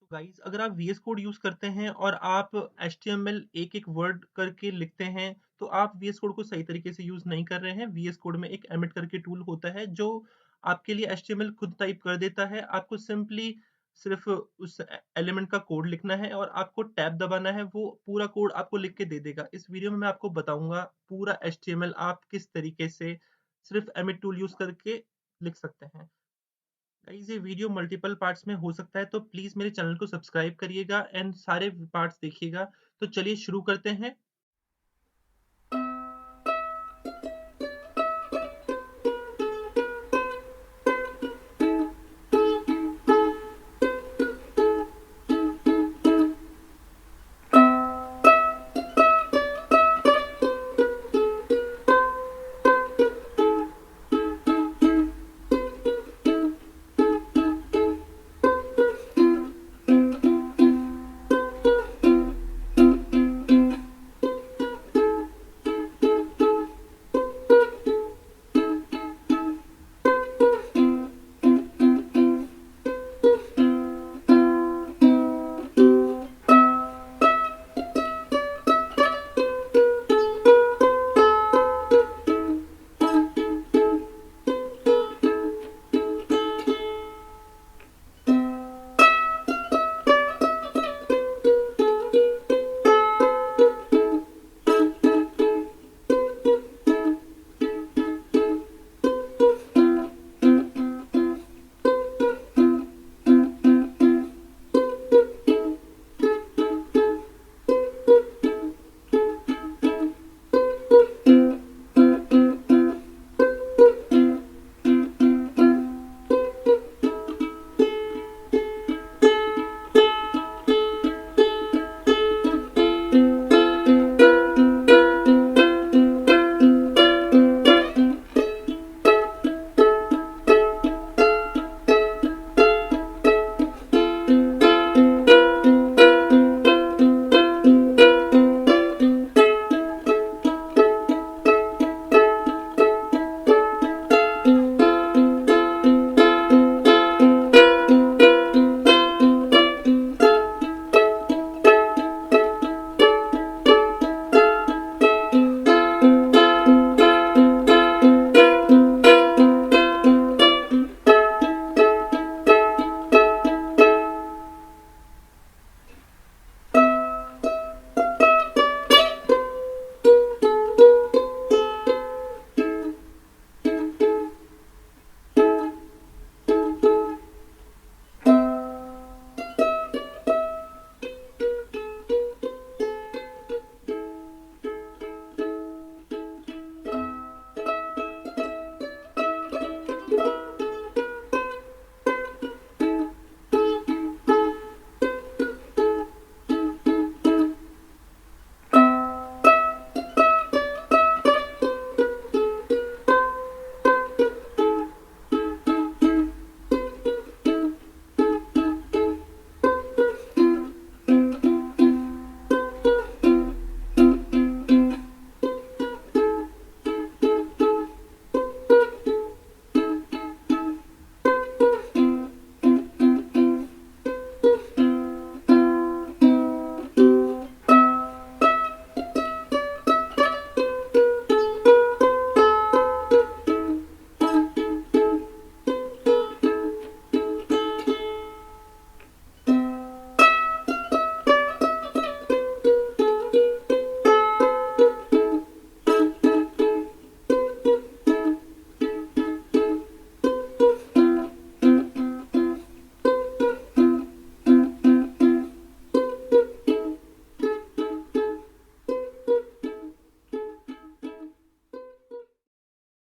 तो गाइस अगर आप वीएस कोड यूज़ करते हैं और आप एचटीएमएल एक-एक वर्ड करके लिखते हैं, तो आप वीएस कोड को सही तरीके से यूज़ नहीं कर रहे हैं। वीएस कोड में एक एमिट करके टूल होता है जो आपके लिए एचटीएमएल खुद टाइप कर देता है। आपको सिंपली सिर्फ़ उस एलिमेंट का कोड लिखना है और आपको टैब दबाना है, वो पूरा कोड आपको लिख के दे देगा। इस वीडियो में मैं आपको बताऊँगा पूरा एचटीएमएल आप किस तरीके से सिर्फ़ एमिट टूल यूज़ करके लिख सकते हैं। गाइस ये वीडियो मल्टीपल पार्ट्स में हो सकता है तो प्लीज़ मेरे चैनल को सब्सक्राइब करिएगा एंड सारे पार्ट्स देखिएगा। तो चलिए शुरू करते हैं।